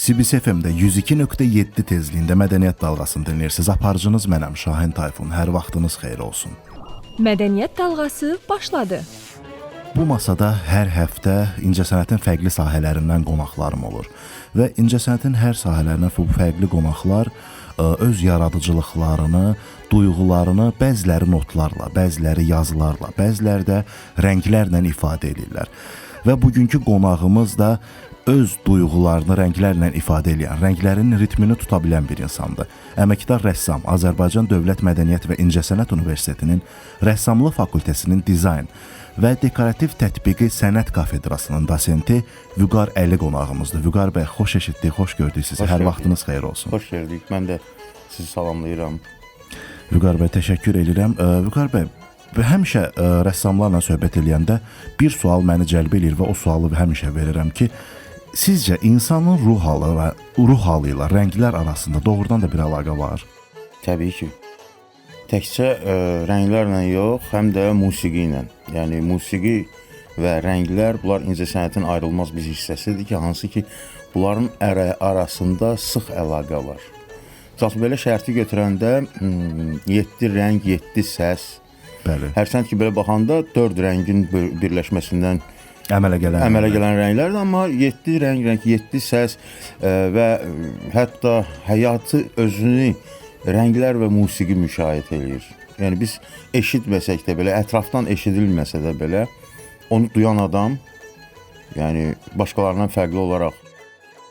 CBS FM-də 102.7 tezliyində mədəniyyət dalğasını dinləyirsiniz. Aparıcınız mənəm Şahin Tayfun. Hər vaxtınız xeyir olsun. Mədəniyyət dalğası başladı. Bu masada hər həftə incəsənətin fərqli sahələrindən qonaqlarım olur və incəsənətin hər sahələrindən bu fərqli qonaqlar öz yaradıcılıqlarını, duyğularını bəziləri notlarla, bəziləri yazılarla, bəziləri də rənglərlə ifadə edirlər. Və bugünkü qonağımız da öz duyğularını rənglərlə ifadə edən, rənglərin ritmini tuta bilən bir insandır. Əməkdar rəssam, Azərbaycan Dövlət Mədəniyyət və İncəsənət Universitetinin Rəssamlıq Fakültəsinin dizayn və dekorativ tətbiqi sənət kafedrasının dosenti Vüqar Əli qonağımızdır. Vüqar bəy, xoş eşitdik, xoş gördük sizi. Hər vaxtınız xeyir olsun. Xoş gəldik. Mən də sizi salamlayıram. Vüqar bəy, təşəkkür edirəm. Vüqar bəy, həmişə rəssamlarla söhbət edəndə bir sual məni cəlb edir və o sualı həmişə verirəm ki, sizcə insanın ruh halı ilə rənglər arasında doğrudan da bir əlaqə var? Təbii ki. Təkcə rənglərlə yox, həm də musiqi ilə. Yəni musiqi və rənglər bunlar incəsənətin ayrılmaz bir hissəsidir ki, hansı ki bunların arasında sıx əlaqə var. Məsələn, belə şərti götürəndə 7 rəng, 7 səs. Bəli. Hərçənd ki belə baxanda 4 rəngin birləşməsindən əmələ gələn rənglərdir, amma 7 rəng, 7 səs və hətta həyatı özünü rənglər və musiqi müşahidə edir. Yəni biz eşitməsək də belə, ətrafdan eşidilməsə də belə, onu duyan adam, yəni başqalarından fərqli olaraq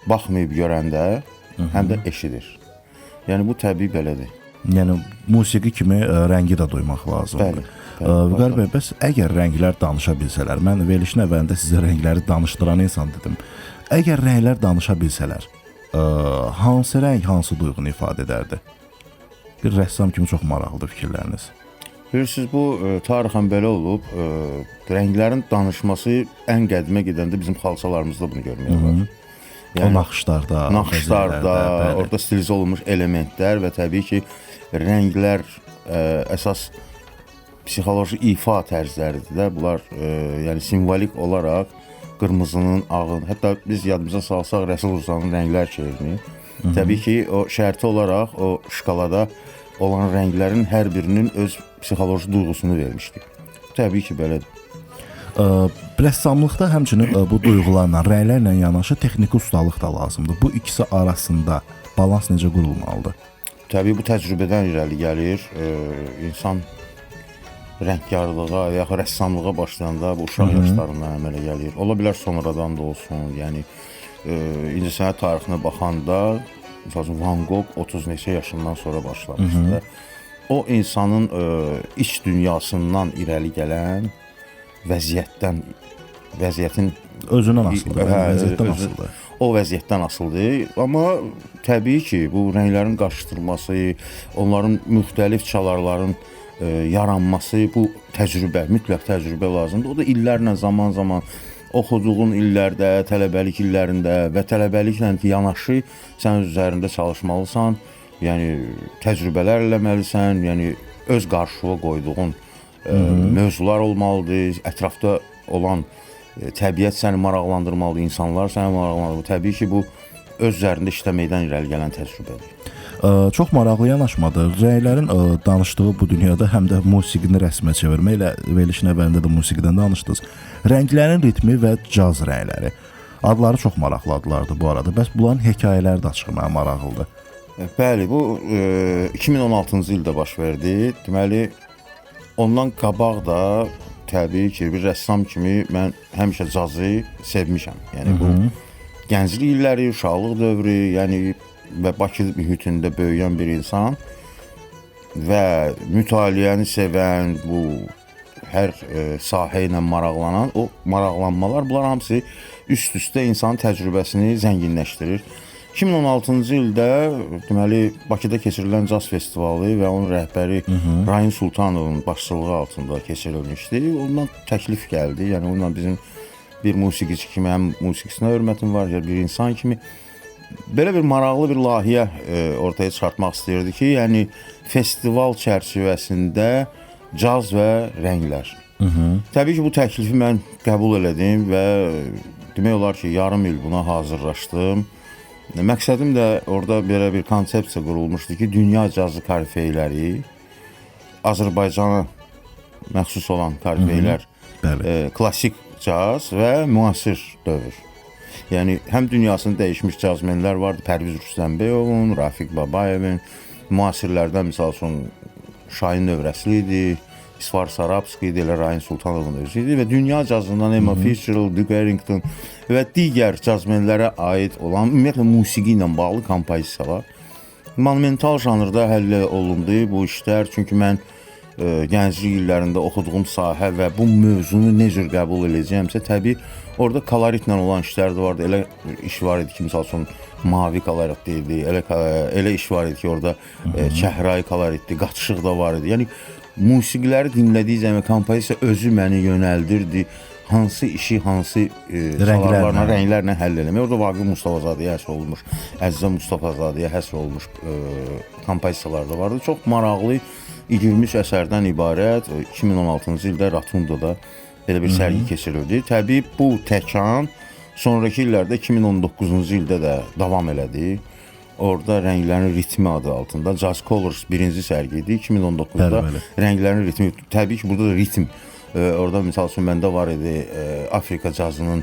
baxmayıb görəndə, həm də eşidir. Yəni bu təbii belədir. Yəni musiqi kimi rəngi də duymaq lazımdır. Bəli. Vüqar bəy, bəs əgər rənglər danışa bilsələr, mən verilişin əvvəlində sizə rəngləri danışdıran insan dedim. Əgər rənglər danışa bilsələr, hansı rəng hansı duyğunu ifadə edərdi? Bir rəssam kimi çox maraqlıdır fikirləriniz. Bilirsiniz, bu tarixən belə olub, rənglərin danışması ən qədimə gedəndə bizim xalçalarımızda bunu görməyə var. Yəni, o naxışlarda, orada stilizə olunmuş elementlər və təbii ki, rənglər əsas psixoloji ifa tərzləridir də. Bunlar yəni simvolik olaraq qırmızının, ağın, hətta biz yadımıza salsaq Rəsul Ruzanın rənglər şeirini, təbii ki, o şərti olaraq o şkalada olan rənglərin hər birinin öz psixoloji duyğusunu vermişdi. Təbii ki, belədir. Rəssamlıqda həmçinin bu duyğularla, rənglərlə yanaşı texniki ustalıq da lazımdır. Bu ikisi arasında balans necə qurulmalıdır? Təbii bu təcrübədən irəli gəlir. İnsan rəngkarlığa və yaxud rəssamlığa başlayanda bu uşaq yaşlarından əmələ gəlir. Ola bilər sonradan da olsun. Yəni incəsənət tarixinə baxanda məsələn Van Gogh 30 neçə yaşından sonra başlamışdı. O insanın iç dünyasından irəli gələn vəziyyətin özündən asılıdır, vəziyyətdən asılıdır. O vəziyyətdən asılıdır. Amma təbii ki, bu rənglərin qarşıdırılması, onların müxtəlif çalarların yaranması, bu təcrübə, mütləq təcrübə lazımdır. O da illərlə, zaman-zaman oxuduğun illərdə, tələbəlik illərində və tələbəliklə yanaşı sən öz üzərində çalışmalısan, yəni təcrübələr eləməlisən, yəni öz qarşıya qoyduğun mövzular olmalıdır, ətrafda olan təbiət səni maraqlandırmalıdır, insanlar səni maraqlandırmalıdır. Təbii ki, bu öz üzərində işləməkdən irəli gələn təcrübədir. Çox maraqlı yanaşmadır. Rənglərin danışdığı bu dünyada həm də musiqini rəsmə çevirməklə verilişin əvvəlində də musiqidən danışdınız. Rənglərin ritmi və caz rəngləri. Adları çox maraqlı adlardır bu arada. Bəs bunların hekayələri də açıq mənə maraqlıdır. Bəli, bu 2016-cı ildə baş verdi. Deməli, ondan qabaq da təbii ki, bir rəssam kimi mən həmişə cazı sevmişəm. Yəni bu gənclik illəri, uşaqlıq dövrü, yəni və Bakı mühitində böyüyən bir insan və mütaliəni sevən, bu hər sahə ilə maraqlanan, o maraqlanmalar, bunlar hamısı üst-üstə insanın təcrübəsini zənginləşdirir. 2016-cı ildə deməli Bakıda keçirilən caz festivalı və onun rəhbəri Rahin Sultanovun başçılığı altında keçirilmişdi. Ondan təklif gəldi. Yəni onunla bizim bir musiqiçi kimi həm musiqisinə hörmətim var, bir insan kimi belə bir maraqlı bir layihə ortaya çıxartmaq istəyirdi ki, yəni festival çərçivəsində caz və rənglər. Təbii ki, bu təklifi mən qəbul elədim və demək olar ki, yarım il buna hazırlaşdım. Məqsədim də orada belə bir konsepsiya qurulmuşdu ki, dünya cazı korifeyləri, Azərbaycana məxsus olan korifeylər, klassik caz və müasir dövr. Yəni həm dünyasını dəyişmiş cazmenlər vardı, Pərviz Rüstəmbəyovun, Rafiq Babayevin, müasirlərdən misal üçün Şahin Növrəsli idi, İsfar Sarabski idi, Rahin Sultanovun özü idi və dünya cazından Emma Fitzgerald, Duke Ellington və digər cazmenlərə aid olan ümumiyyətlə musiqi ilə bağlı kompozisiyalar. Monumental janrda həll olundu bu işlər, çünki mən gənclik illərində oxuduğum sahə və bu mövzunu nə cür qəbul edəcəyəmsə, təbii orada koloritlə olan işlər də vardı. Elə iş var idi ki, misal üçün mavi kolorit idi, elə iş var idi ki, orada çəhrayı koloritdi, qaçışıq da var idi. Yəni musiqiləri dinlədiyi zaman kompozisiya özü məni yönəldirdi. Hansı işi, hansı rənglərlə həll eləmək. Orada Vaqif Mustafazadəyə həsr olunmuş, Əzizə Mustafazadəyə həsr olunmuş kompozisiyalar da vardı. Çox maraqlı 23 əsərdən ibarət 2016-cı ildə Ratundada belə bir sərgi keçirildi. Təbii bu təkan sonraki illərdə 2019-cu ildə də davam elədi. Orada Rənglərin Ritmi adı altında Jazz Colors birinci sərgi idi. 2019-da Rənglərin Ritmi, təbii ki, burada da ritm. Orada misal üçün məndə var idi Afrika cazının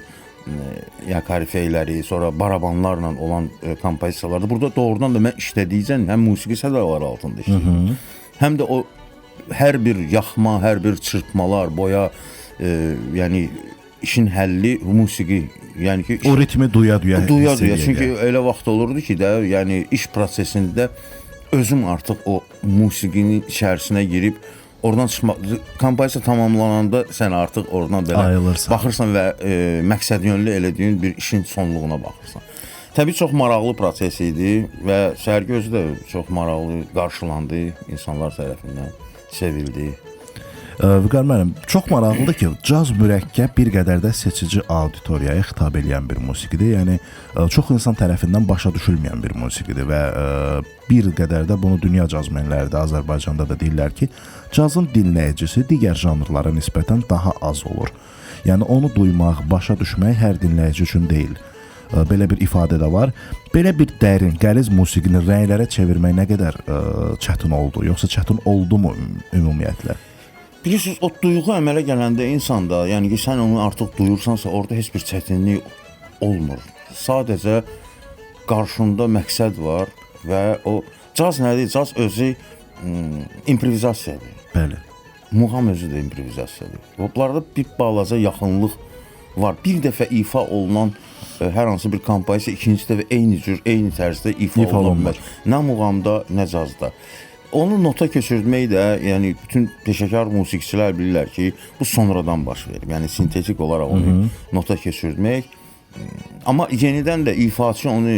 korifeyləri, sonra barabanlarla olan kompozisiyalarda. Burada doğrudan da mən işlədiyəcəm həm musiqi sədələri altında işləyirdim. Həm də o hər bir yaxma, hər bir çırpmalar, boya, yəni işin həlli musiqi, yəni ki o ritmi duya-duya çünki elə vaxt olurdu ki də, yəni iş prosesində özüm artıq o musiqinin içərisinə girib oradan çıxmaq, kompozisiya tamamlananda sən artıq oradan belə ayılırsan. Baxırsan və məqsəd yönlü elədiyin bir işin sonluğuna baxırsan. Təbii çox maraqlı proses idi və sərgi özü də çox maraqlı qarşılandı, insanlar tərəfindən sevildi. Vüqar müəllim, çox maraqlıdır ki, caz mürəkkəb bir qədər də seçici auditoriyaya xitab edən bir musiqidir. Yəni çox insan tərəfindən başa düşülməyən bir musiqidir və bir qədər də bunu dünya cazmenləri də Azərbaycanda da deyirlər ki, cazın dinləyicisi digər janrlara nisbətən daha az olur. Yəni onu duymaq, başa düşmək hər dinləyici üçün deyil. Belə bir ifadə də var. Belə bir dərin, qəliz musiqini rənglərə çevirmək nə qədər çətin oldu, yoxsa çətin oldumu ümumiyyətlə? Bilirsiniz, o duyğu əmələ gələndə insanda, yəni ki, sən onu artıq duyursansa, orada heç bir çətinlik olmur. Sadəcə qarşında məqsəd var və o caz nədir? Caz özü improvizasiyadır. Bəli. Muğam özü də improvizasiyadır. Bunlarda bir balaca yaxınlıq var. Bir dəfə ifa olunan hər hansı bir kompozisiya ikinci dəfə eyni cür, eyni tərzdə ifa olunmaz. Nə muğamda, nə cazda. Onu nota köçürtmək də, yəni bütün peşəkar musiqiçilər bilirlər ki, bu sonradan baş verir. Yəni sintetik olaraq onu nota köçürtmək. Amma yenidən də ifaçı onu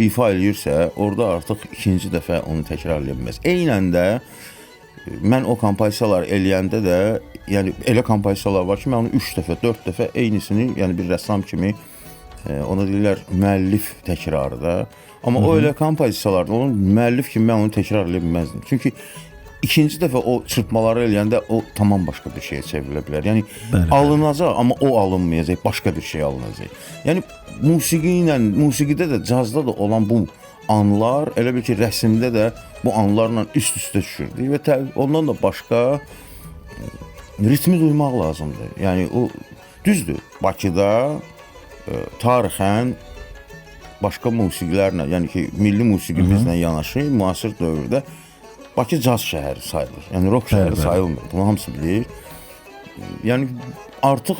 ifa eləyirsə, orada artıq ikinci dəfə onu təkrar edə bilməz. Eynən də mən o kompozisiyalar eləyəndə də, yəni elə kompozisiyalar var ki, mən onu 3 dəfə, 4 dəfə eynisini, yəni bir rəssam kimi ona deyirlər müəllif təkrarı da. Amma o elə kompozisiyalardır, onun müəllif kimi mən onu təkrar edə bilməzdim. Çünki ikinci dəfə o çırpmaları eləyəndə o tamam başqa bir şeyə çevrilə bilər. Yəni alınacaq, amma o alınmayacaq, başqa bir şey alınacaq. Yəni musiqidə də, cazda da olan bu anlar, elə bil ki, rəsmdə də bu anlarla üst-üstə düşürdü və ondan da başqa ritmi duymaq lazımdır. Yəni o düzdür, Bakıda tarixən başqa musiqilərlə, yəni ki, milli musiqimizlə yanaşı müasir dövrdə Bakı caz şəhəri sayılır. Yəni rock şəhəri sayılmır. Bunu hamısı bilir. Yəni artıq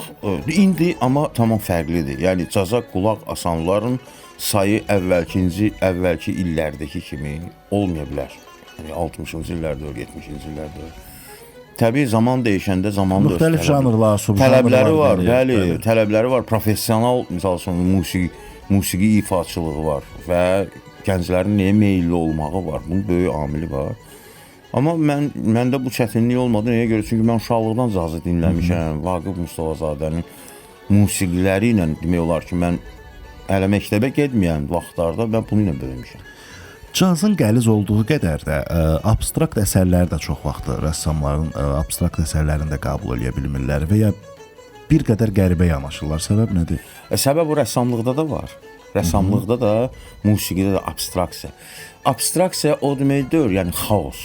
indi amma tamam fərqlidir. Yəni caza qulaq asanların sayı əvvəlki illərdəki kimi olmaya bilər. Yəni 60-cı illərdə, 70-ci illərdə. Təbii zaman dəyişəndə zaman da müxtəlif janrlar, tələbləri var, bəli, tələbləri var. Professional, misal üçün musiqi ifaçılığı var və gənclərin nəyə meyilli olmağı var. Bunun böyük amili var. Amma məndə bu çətinlik olmadı. Nəyə görə? Çünki mən uşaqlıqdan cazı dinləmişəm. Vaqif Mustafazadənin musiqiləri ilə demək olar ki, mən hələ məktəbə getməyən vaxtlarda mən bunu ilə böyümüşəm. Cazın qəliz olduğu qədər də abstrakt əsərləri də çox vaxt rəssamların abstrakt əsərlərini də qəbul edə bilmirlər və ya bir qədər qəribə yanaşırlar. Səbəb nədir? Səbəb o rəssamlıqda da var. Rəssamlıqda da, musiqidə də abstraksiya. Abstraksiya o demək deyil, yəni xaos.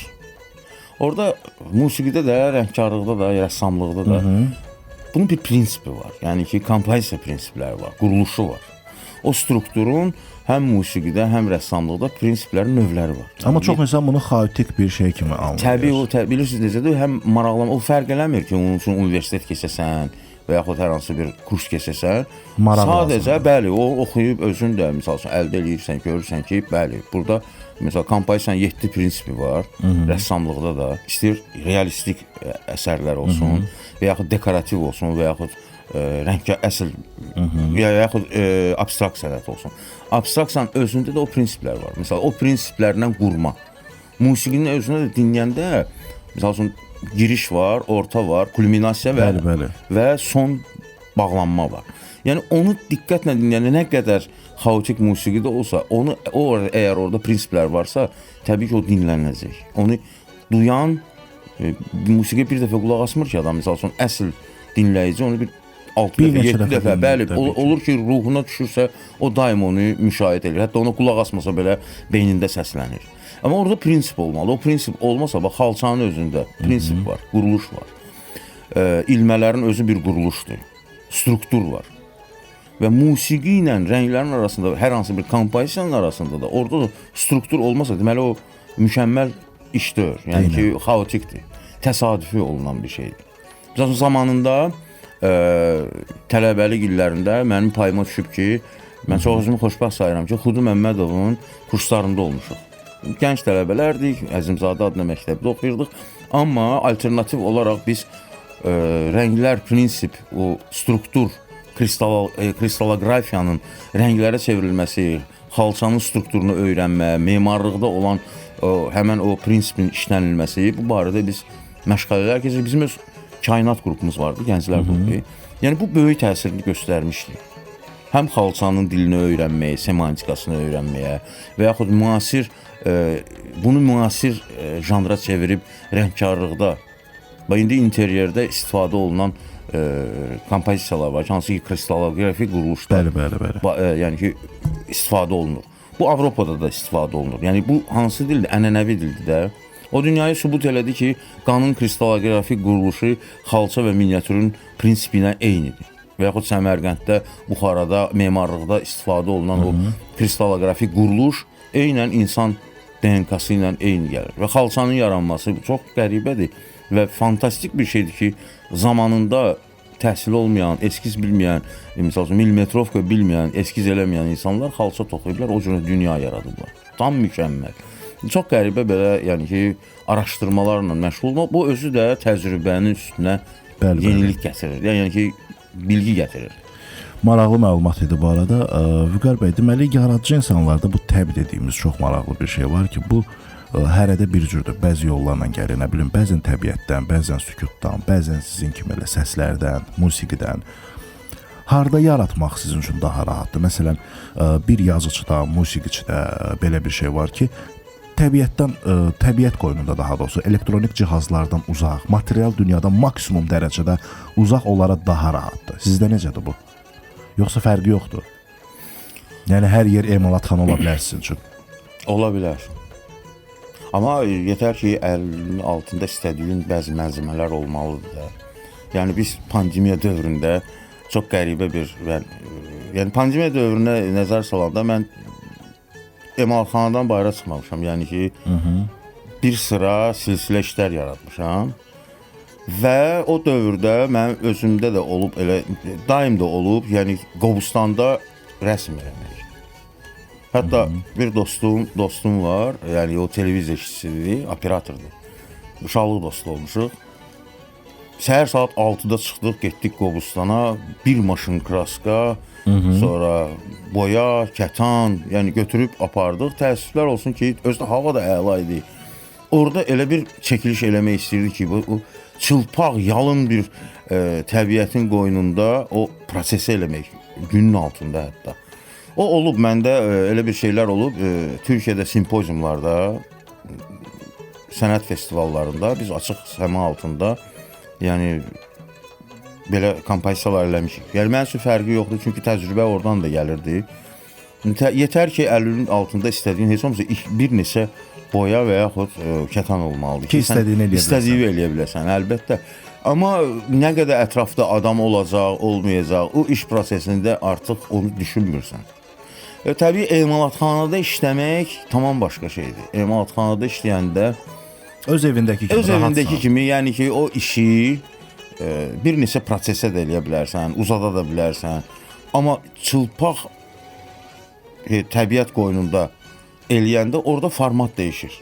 Orada musiqidə də, rəngkarlıqda da, rəssamlıqda da bunun bir prinsipi var. Yəni ki, kompozisiya prinsipləri var, quruluşu var. O strukturun həm musiqidə, həm rəssamlıqda prinsiplərin növləri var. Amma çox insan bunu xaotik bir şey kimi anlayır. Təbii, bilirsiniz necədir? Həm maraqlanma, o fərq eləmir ki, onun üçün universitet keçəsən və yaxud hər hansı bir kurs keçəsən. Sadəcə, bəli, o oxuyub özün də, misal üçün, əldə eləyirsən, görürsən ki, bəli, burada mesela kompozisiyanın 7 prinsipi var, rəssamlıqda da. İstəyir realistik əsərlər olsun, və yaxud dekorativ olsun, və yaxud rəngkar əsl, və yaxud abstrakt sənət olsun. Abstraksiyanın özündə də o prinsiplər var. Mesela o prinsiplərlə qurma. Musiqinin özündə də dinləyəndə, misal üçün, giriş var, orta var, kulminasiya və son bağlanma var. Yəni onu diqqətlə dinləyəndə nə qədər xaotik musiqi də olsa, əgər orada prinsiplər varsa, təbii ki, o dinlənəcək. Onu duyan, musiqiyə bir dəfə qulaq asmır ki, adam, misal üçün, əsl dinləyici onu bir 6 dəfə, 7 dəfə, bəli, olur ki, ruhuna düşürsə, o daim onu müşahidə edir. Hətta ona qulaq asmasa belə beynində səslənir. Amma orada prinsip olmalı. O prinsip olmasa, bax, xalçanın özündə prinsip var, quruluş var. İlmələrin özü bir quruluşdur, struktur var. Və musiqi ilə rənglərin arasında, hər hansı bir kompozisiyanın arasında da orada da struktur olmasa, deməli o mükəmməl iş deyil. Yəni ki, xaotikdir, təsadüfi olunan bir şeydir. Məsələn, zamanında tələbəlik illərində mənim payıma düşüb ki, mən çox özümü xoşbəxt sayıram ki, Xudu Məmmədovun kurslarında olmuşuq. Gənc tələbələrdik, Əzimzadə adına məktəbdə oxuyurduk. Amma alternativ olaraq biz rənglər, prinsip, o struktur, kristalografiyanın rənglərə çevrilməsi, xalçanın strukturunu öyrənmə, memarlıqda olan həmən o prinsipin işlənilməsi, bu barədə biz məşğələlər keçir. Bizim öz kainat qrupumuz vardı, gənclər qrupu. Yəni bu böyük təsirini göstərmişdi. Həm xalçanın dilini öyrənməyə, semantikasını öyrənməyə və yaxud müasir, bunu müasir janra çevirib rəngkarlıqda və indi interyerdə istifadə olunan kompozisiyalar var ki, hansı ki, kristalografi quruluşlar yəni ki, istifadə olunur. Bu Avropada da istifadə olunur. Yəni bu hansı dildir? Ənənəvi dildir də. O dünyayı sübut elədi ki, qanın kristalografi quruluşu xalça və miniatürün prinsipi ilə eynidir. Və yaxud Səmərqənddə, Buxarada, memarlıqda istifadə olunan o kristalografi quruluş eynən insan DNK-sı ilə eyni gəlir. Və xalçanın yaranması çox qəribədir və fantastik bir şeydir ki, zamanında təhsil olmayan, eskiz bilməyən, misal üçün, milimetrovka bilməyən, eskiz eləməyən insanlar xalça toxuyublar, o cürə dünya yaradıblar. Tam mükəmməl. Çox qəribə belə, yəni ki, araşdırmalarla məşğul olmaq, bu özü də təcrübənin üstünə yenilik gətirir. Yəni ki, bilgi gətirir. Maraqlı məlumat idi bu arada. Vüqar bəy, deməli, yaradıcı insanlarda bu təb dediyimiz çox maraqlı bir şey var ki, bu hərədə bir cürdür. Bəzi yollarla gəlir, nə bilim, bəzən təbiətdən, bəzən sükutdan, bəzən sizin kimi elə səslərdən, musiqidən. Harda yaratmaq sizin üçün daha rahatdır? Məsələn, bir yazıcıda, musiqiçidə belə bir şey var ki, təbiət qoynunda daha doğrusu elektronik cihazlardan uzaq, material dünyadan maksimum dərəcədə uzaq onlara daha rahatdır. Sizdə necədir bu? Yoxsa fərqi yoxdur? Yəni hər yer emalatxana ola bilər sizin üçün. Ola bilər. Amma yetər ki, əlinin altında istədiyin bəzi malzemələr olmalıdır da. Yəni biz pandemiya dövründə çox qəribə bir, yəni pandemiya dövrünə nəzər salanda mən emalatxanadan bayra çıxmamışam. Yəni ki, bir sıra silsilə işlər yaratmışam. Və o dövrdə mən özümdə də olub, elə daim də olub, yəni Qobustanda rəsm eləmək. Hətta bir dostum var, yəni o televiziya işçisidir, operatordur. Uşaqlıq dostu olmuşuq. Səhər saat 6-da çıxdıq, getdik Qobustana, bir maşın kraska, sonra boya, kətan, yəni götürüb apardıq. Təəssüflər olsun ki, özdə hava da əla idi. Orada elə bir çəkiliş eləmək istəyirdi ki, bu çılpaq, yalın bir təbiətin qoynunda o prosesi eləmək, günün altında hətta. O olub, məndə elə bir şeylər olub, Türkiyədə simpoziumlarda, sənət festivallarında, biz açıq səma altında, yəni belə kompozisiyalar eləmişik. Yəni, mənim üçün fərqi yoxdur, çünki təcrübə oradan da gəlirdi. yetər ki, əlinin altında istədiyin heç olmasa bir neçə boya və yaxud kətan olmalıdır Ki, istədiyini eləyə biləsən. İstədiyini eləyə biləsən, əlbəttə. Amma nə qədər ətrafda adam olacaq, olmayacaq, o iş prosesində artıq onu düşünmürsən. Təbii emalatxanada işləmək tamam başqa şeydir. Emalatxanada işləyəndə Öz evindəki kimi öz evindəki rahatsan. kimi, yəni ki, o işi bir neçə prosesə də eləyə bilərsən, uzada da bilərsən. Amma çılpaq təbiət qoynunda eləyəndə orada format dəyişir.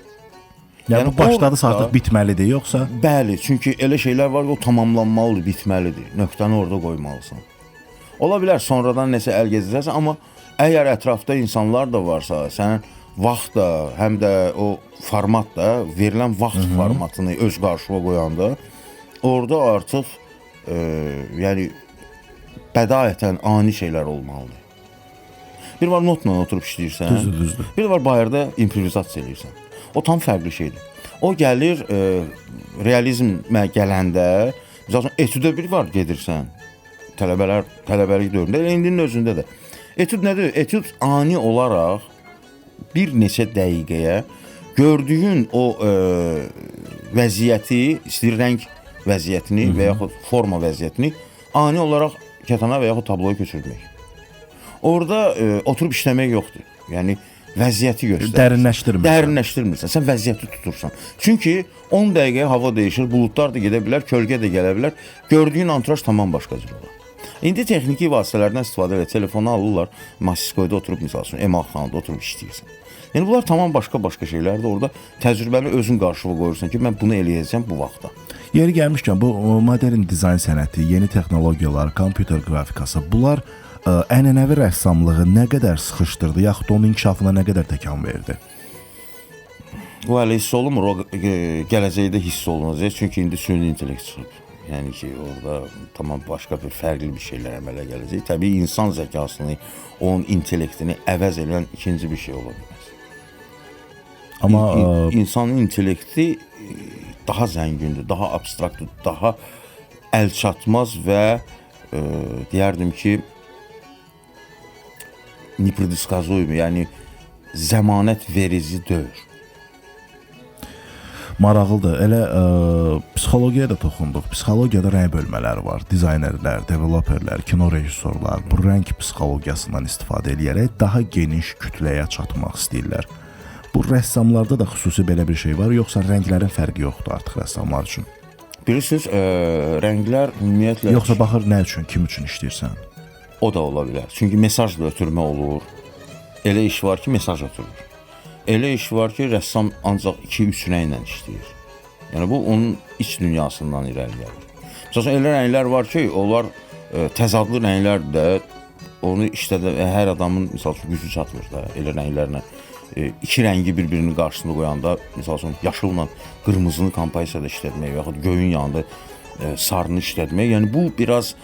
Yəni bu başladısa orada- artıq bitməlidir, yoxsa Bəli, çünki elə şeylər var ki, o tamamlanmalıdır, bitməlidir. Nöqtəni orada qoymalısan. Ola bilər sonradan nəsə əl gəzdirərsən, amma əgər ətrafda insanlar da varsa, sənin vaxt da, həm də o format da, verilən vaxt formatını öz qarşıma qoyanda, orada artıq yəni bədayətən ani şeylər olmalıdır. Bir var notla oturub işləyirsən. düzdür. Bir də var bayırda improvizasiya eləyirsən. O tam fərqli şeydir. O gəlir realizmə gələndə, məsələn, etüdə bir var gedirsən. Tələbəlik dövründə, elə indinin özündə də. Etüd nədir? Etüd ani olaraq bir neçə dəqiqəyə gördüyün o vəziyyəti, istəyir rəng vəziyyətini və yaxud forma vəziyyətini ani olaraq kətana və yaxud tabloya köçürmək. Orada oturub işləmək yoxdur. Yəni vəziyyəti göstərir. Dərinləşdirmirsən. Dərinləşdirmirsən. Sən vəziyyəti tutursan. Çünki 10 dəqiqəyə hava dəyişir, buludlar da gedə bilər, kölgə də gələ bilər. Gördüyün anturaj tamam başqa cür olar. İndi texniki vasitələrdən istifadə edib telefonu alırlar, Masiskoyda oturub misal üçün emalatxanada oturub işləyirsən. Yəni bunlar tamam başqa şeylərdir. Orada təcrübəni özün qarşıma qoyursan ki, mən bunu eləyəcəm bu vaxtda. Yeri gəlmişkən bu modern dizayn sənəti, yeni texnologiyalar, kompüter qrafikası, bunlar ənənəvi rəssamlığı nə qədər sıxışdırdı, yaxud onun inkişafına nə qədər təkan verdi? Bu hələ hiss olunmur, o gələcəkdə hiss olunacaq. Çünki indi süni intellekt çıxıb. Yəni ki, orada tamam başqa bir fərqli bir şeylər əmələ gələcək. Təbii insan zəkasını, onun intellektini əvəz edən ikinci bir şey ola bilməz. Amma İnsanın intellekti daha zəngindir, daha abstraktdır, daha əlçatmaz və deyərdim ki, nepredisказуемый, yəni zəmanət verici deyil. maraqlıdır. Elə psixologiyaya da toxunduq. Psixologiyada rəng bölmələri var. Dizaynerlər, developerlər, kino rejissorlar bu rəng psixologiyasından istifadə edərək daha geniş kütləyə çatmaq istəyirlər. Bu rəssamlarda da xüsusi belə bir şey var, yoxsa rənglərin fərqi yoxdur artıq rəssamlar üçün? Bilirsiniz, rənglər ümumiyyətlə Yoxsa baxır nə üçün, kim üçün işləyirsən? o da ola bilər. Çünki mesajla ötürmə olur. Elə iş var ki, mesaj ötürülür. Elə iş var ki, rəssam ancaq 2-3 rənglə işləyir. Yəni bu onun iç dünyasından irəli gəlir. Məsələn, elə rənglər var ki, onlar təzadlı rənglərdir də, onu işlədə hər adamın məsəl üçün gücü çatmır da elə rənglərlə. İki rəngi bir-birinin qarşısında qoyanda, məsəl üçün yaşılla qırmızını kompozisiyada işlətmək və yaxud göyün yanında sarını işlətmək, yəni bu biraz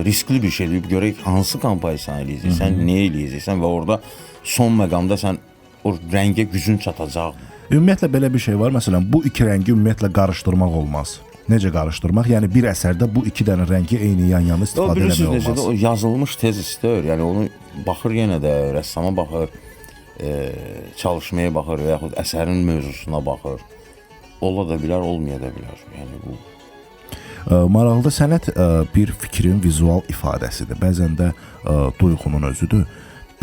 riskli bir şeydir. Görək hansı kompozisiyanı eləyəcəksən, nə eləyəcəksən və orada son məqamda sən o rəngə gücün çatacaq. Ümumiyyətlə belə bir şey var. Məsələn, bu iki rəngi ümumiyyətlə qarışdırmaq olmaz. Necə qarışdırmaq? Yəni bir əsərdə bu iki dənə rəngi eyni yan-yana istifadə etmək Bilirsiniz, olmaz. necə o yazılmış tezisdir. Yəni onu baxır yenə də rəssama baxır, çalışmaya baxır və yaxud əsərin mövzusuna baxır. Ola da bilər, olmaya da bilər. Yəni bu Maraqlı sənət bir fikrin vizual ifadəsidir. Bəzən də duyğunun özüdür.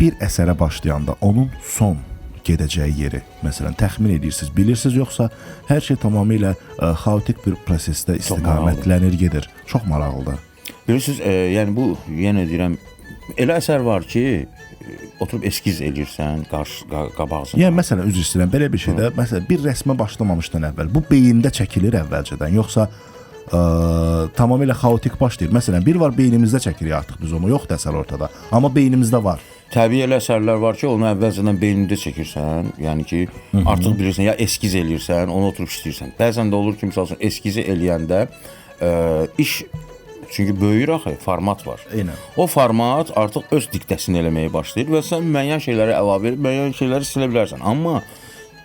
Bir əsərə başlayanda onun son gedəcəyi yeri, məsələn, təxmin edirsiniz, bilirsiniz, yoxsa hər şey tamamilə xaotik bir prosesdə istiqamətlənir, gedir. Çox maraqlıdır. bilirsiniz, yəni bu yenə deyirəm, elə əsər var ki, oturub eskiz eləyirsən, qabağına. Yəni məsələn, üzr istəyirəm, belə bir şeydə, məsələn, bir rəsmə başlamamışdan əvvəl bu beyində çəkilir əvvəlcədən, yoxsa tamamilə xaotik başlayır. Məsələn, bir var beynimizdə çəkirik artıq biz onu, yoxdur əsər ortada, amma beynimizdə var. Təbii elə əsərlər var ki, onu əvvəlcədən beynində çəkirsən, yəni ki, artıq bilirsən, ya eskiz eləyirsən, onu oturub işləyirsən. Bəzən də olur ki, məsəl üçün eskizi eləyəndə iş, çünki böyüyür axı, format var. Eynən. O format artıq öz diktəsini eləməyə başlayır və sən müəyyən şeyləri əlavə edib, müəyyən şeyləri silə bilərsən. Amma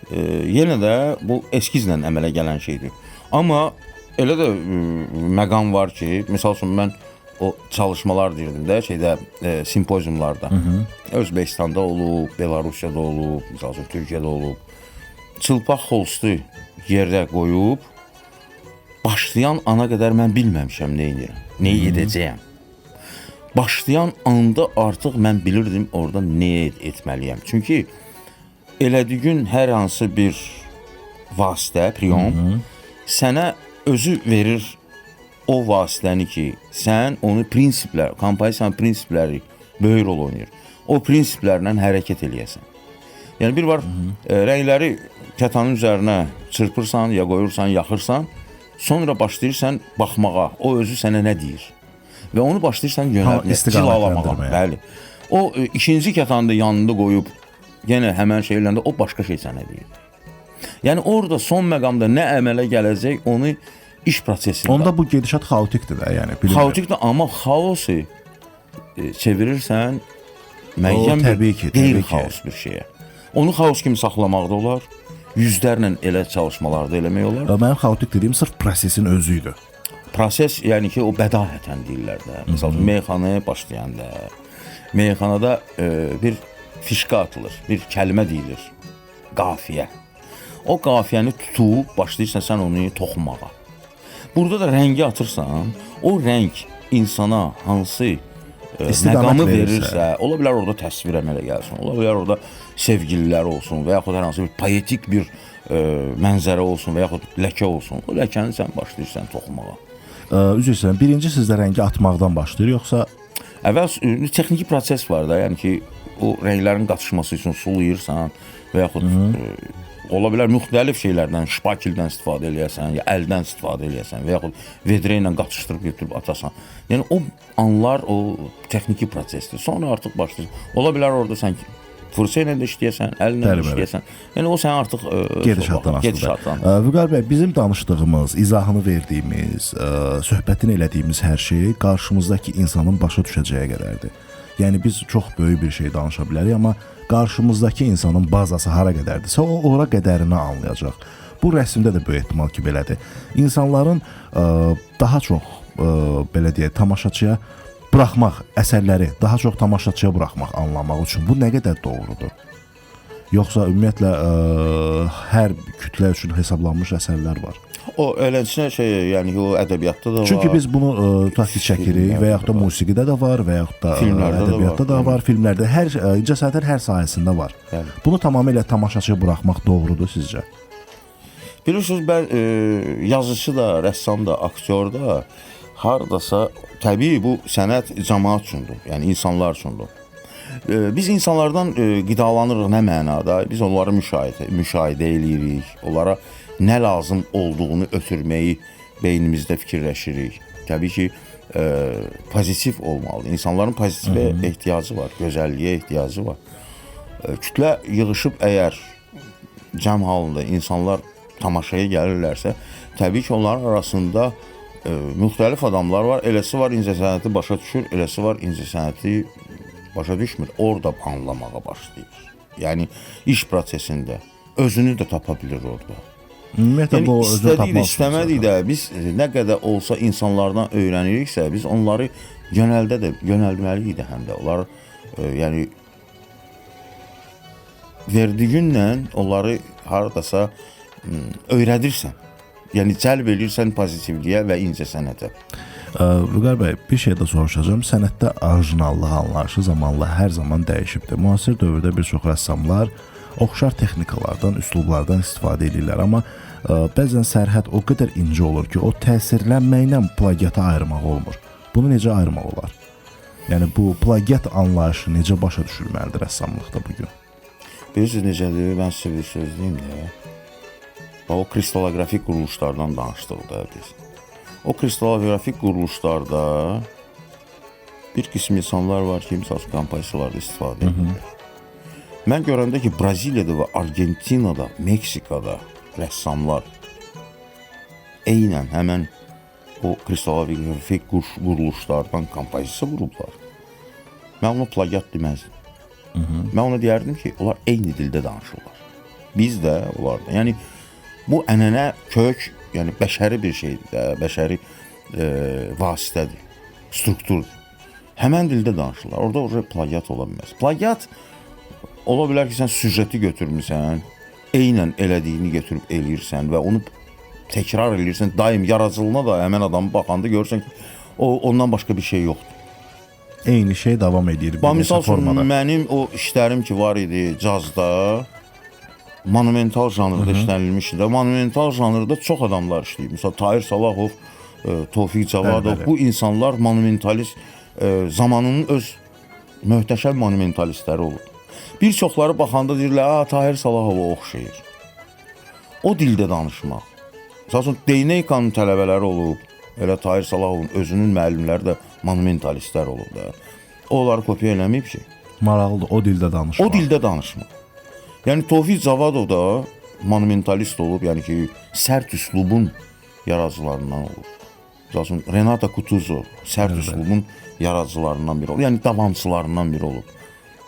yenə də bu eskizlə əmələ gələn şeydir. Amma elə də məqam var ki, məsəl üçün mən o çalışmalar deyirdim də, şeydə simpoziumlarda. Özbəkistanda olub, Belarusiyada olub, məsəl üçün Türkiyədə olub. Çılpaq xolstu yerdə qoyub başlayan ana qədər mən bilməmişəm nə edirəm, nə edəcəyəm. Başlayan anda artıq mən bilirdim orada nə etməliyəm. Çünki elədiyi gün hər hansı bir vasitə, priyon sənə özü verir o vasitəni ki, sən onu prinsiplər, kompozisiyanın prinsipləri böyük rol oynayır. O prinsiplərlə hərəkət eləyəsən. Yəni bir var, rəngləri kətanın üzərinə çırpırsan, ya qoyursan, yaxırsan, sonra başlayırsan baxmağa, o özü sənə nə deyir. Və onu başlayırsan yönəltməyə, cilalamaq. Bəli. O ikinci kətanı da yanında qoyub, yenə həmən şeylərlə o başqa şey sənə deyir. Yəni orada son məqamda nə əmələ gələcək, onu iş prosesində. Onda bu gedişat xaotikdir də, yəni. Xaotikdir, amma xaosu çevirirsən müəyyən bir qeyri-xaos bir şeyə. Onu xaos kimi saxlamaq da olar, yüzlərlə elə çalışmalarda eləmək olar. Mənim xaotik dediyim sırf prosesin özü idi. Proses, yəni ki, o bədahətən deyirlər də. Məsələn, meyxanaya başlayanda, meyxanada bir fişqa atılır, bir kəlmə deyilir, qafiyə. O qafiyəni tutub, başlayırsan sən onu toxumağa. Burada da rəngi atırsan, o rəng insana hansı məqamı verirsə, ola bilər orada təsvir əmələ gəlsin, ola bilər orada sevgililər olsun və yaxud hər hansı bir poetik bir mənzərə olsun və yaxud ləkə olsun. O ləkəni sən başlayırsan toxumağa. Üzr istəyirəm, birinci sizdə rəngi atmaqdan başlayır, yoxsa? Əvvəl texniki proses var da, yəni ki, o rənglərin qatışması üçün sulayırsan və yaxud ola bilər müxtəlif şeylərdən, şpakildən istifadə eləyəsən, ya əldən istifadə eləyəsən və yaxud vedrə ilə qatışdırıb götürüb atasan. Yəni o anlar o texniki prosesdir. Sonra artıq başlayırsan. Ola bilər orada sən fırça ilə də işləyəsən, əllə də işləyəsən. Yəni o sən artıq gedişatdan asılıdır. Vüqar bəy, bizim danışdığımız, izahını verdiyimiz, söhbətini elədiyimiz hər şey qarşımızdakı insanın başa düşəcəyi qədərdir. Yəni biz çox böyük bir şey danışa bilərik, amma qarşımızdakı insanın bazası hara qədərdirsə, o ora qədərini anlayacaq. Bu rəsmdə də böyük ehtimal ki, belədir. İnsanların daha çox, belə deyək, tamaşaçıya buraxmaq, əsərləri daha çox tamaşaçıya buraxmaq, anlamaq üçün bu nə qədər doğrudur? Yoxsa ümumiyyətlə hər kütlə üçün hesablanmış əsərlər var? O eləsinə yəni o ədəbiyyatda da var. Çünki biz bunu taktik çəkirik və yaxud da musiqidə də var və yaxud da ədəbiyyatda da var, filmlərdə, incəsənətin hər sahəsində var. Bunu tamamilə tamaşaçıya buraxmaq doğrudur sizcə? Bilirsiniz, yazıcı da, rəssam da, aktyor da hardasa, təbii bu sənət cəmaət üçündür, yəni insanlar üçündür. Biz insanlardan qidalanırıq nə mənada? Biz onları müşahidə eləyirik, onlara nə lazım olduğunu ötürməyi beynimizdə fikirləşirik. Təbii ki, pozitiv olmalıdır. İnsanların pozitivə ehtiyacı var, gözəlliyə ehtiyacı var. Kütlə yığışıb əgər cəm halında insanlar tamaşaya gəlirlərsə, təbii ki, onların arasında müxtəlif adamlar var. Eləsi var incəsənəti başa düşür, eləsi var incəsənəti başa düşmür. Orada anlamağa başlayır. Yəni, iş prosesində özünü də tapa bilir orada. Yəni, istədik də, istəmədik də, biz nə qədər olsa insanlardan öyrəniriksə, biz onları yönəldməliyik də həm də. Onlar, yəni, verdiyinlə onları haradasa öyrədirsən. Yəni, cəlb edirsən pozitivliyə və incəsənətə. Vüqar bəy, bir şey də soruşacağım. Sənətdə orijinallıq anlayışı zamanla hər zaman dəyişibdir. Müasir dövrdə bir çox rəssamlar oxşar texnikalardan, üslublardan istifadə edirlər, amma bəzən sərhəd o qədər incə olur ki, o təsirlənməklə plagiata ayırmaq olmur. Bunu necə ayırmaq olar? Yəni, bu plagiat anlayışı necə başa düşülməlidir rəssamlıqda bugün? Bilirsiniz necədir? Mən sizə bir söz deyim də. O kristallografik quruluşlardan danışdıq da biz. O kristallografik quruluşlarda bir qism insanlar var ki, misal kompozisiyalarda istifadə edirlər. Mən görəndə ki, Braziliyada və Argentinada, Meksikada rəssamlar eynən həmən o kristallografik quruluşlardan kompozisiya qurublar. Mən ona plagiat deməzdim. Mən ona deyərdim ki, onlar eyni dildə danışırlar. Biz də onlarda. Yəni, bu ənənə kök, yəni bəşəri bir şeydir də, bəşəri vasitədir. strukturdur. Həmən dildə danışırlar. Orada plagiat ola bilməz. Plagiat ola bilər ki, sən süjeti götürmüsən, eynən elədiyini götürüb eləyirsən və onu təkrar eləyirsən, daim yaradıcılığına da həmən adamı baxanda görürsən ki, ondan başqa bir şey yoxdur. Eyni şey davam edir bir Misal neçə üçün, formada. mənim o işlərim ki var idi cazda, monumental janrda işlənilmişdi də. Monumental janrda çox adamlar işləyib. Misal Tahir Salahov, Tofiq Cavadov, Bəli. bu insanlar monumentalist, zamanının öz möhtəşəm monumentalistləri olub. Bir çoxları baxanda deyirlər, Tahir Salahova oxşayır. O dildə danışmaq. Misal üçün, Deyneykanın tələbələri olub, elə Tahir Salahovun özünün müəllimləri də monumentalistlər olub da. Onları kopya eləməyib ki. Maraqlıdır o dildə danışmaq. O dildə danışmaq. Yəni Tofiq Cavadov da monumentalist olub, yəni ki, sərt üslubun yaradıcılarından olub. Məsələn, Renata Kutuzov sərt üslubun yaradıcılarından biri olub. Yəni davamçılarından biri olub.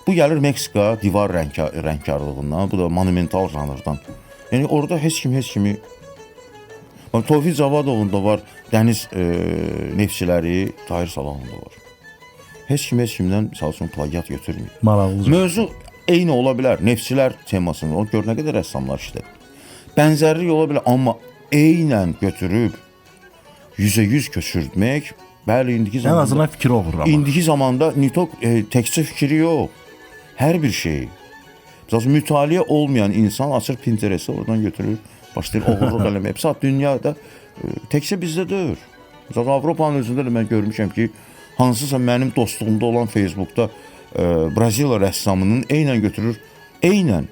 Bu gəlir Meksika divar rəngkarlığından, bu da monumental janrdan. Yəni orada heç kimi Tofiq Cavadovun da var, dəniz neftçiləri, Tahir Salahovun da var. Heç kimdən misal üçün plagiat götürmür. Maraqlıdır. Mövzu eyni ola bilər. Neftçilər temasını o gör nə qədər rəssamlar işlədi. Bənzərlik ola bilər, amma eynən götürüb 100% köçürtmək, bəli, indiki Ən zamanda azından fikir olur amma. indiki zamanda Nitok təkcə fikri yox, hər bir şey. Məsələn, mütaliə olmayan insan açır Pinterest-i, oradan götürür, başlayır oğurluq eləməyə. Saat dünyada təkcə bizdə deyil. Məsələn, Avropanın özündə də mən görmüşəm ki, hansısa mənim dostluğumda olan Facebookda Braziliya rəssamının eynən götürür, eynən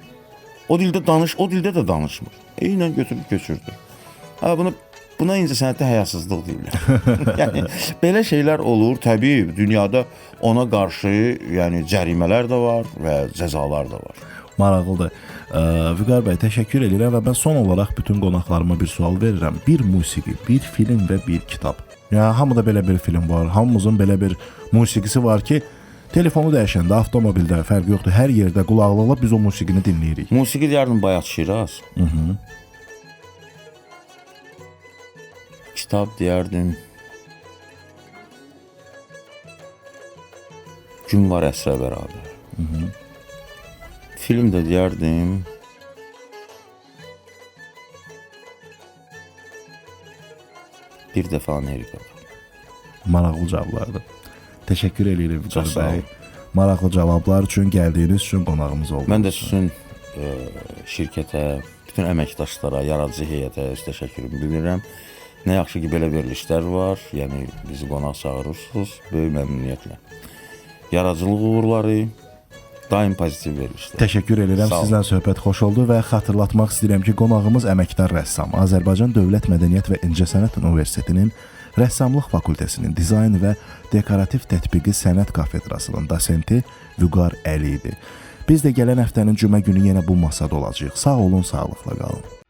o dildə də danışmır. Eynən götürüb köçürdü. Buna incəsənətdə həyasızlıq deyirlər. Yəni belə şeylər olur. Təbii dünyada ona qarşı, yəni cərimələr də var və cəzalar da var. Maraqlıdır. Vüqar bəy, təşəkkür edirəm və mən son olaraq bütün qonaqlarıma bir sual verirəm. Bir musiqi, bir film və bir kitab. Ya hamıda belə bir film var. Hamımızın belə bir musiqisi var ki, telefonu dəyişəndə, avtomobildə fərqi yoxdur. Hər yerdə qulaqlıqla biz o musiqini dinləyirik. Musiqi deyərdim Bayat Şiraz. Kitab deyərdim Gün var əsrə bərabər. Film də deyərdim Bir dəfə Amerikada. Maraqlı cavablardır. Təşəkkür edirəm Vüqar Çox sağ bəy. olun. Maraqlı cavablar üçün gəldiyiniz üçün qonağımız oldunuz. Mən də sizin şirkətə, bütün əməkdaşlara, yaradıcı heyətə öz təşəkkürümü bildirirəm. Nə yaxşı ki, belə verilişlər var, yəni bizi qonaq çağırırsınız, böyük məmnuniyyətlə. Yaradıcılıq uğurları, daim pozitiv verilişlər. Təşəkkür edirəm. Sağ olun. Sizlə söhbət xoş oldu və xatırlatmaq istəyirəm ki, qonağımız əməkdar rəssam, Azərbaycan Dövlət Mədəniyyət və İncəsənət Universitetinin Rəssamlıq Fakültəsinin Dizayn və Dekorativ Tətbiqi Sənət Kafedrasının dosenti Vüqar Əli idi. Biz də gələn həftənin cümə günü yenə bu masada olacağıq. Sağ olun, sağlıqla qalın.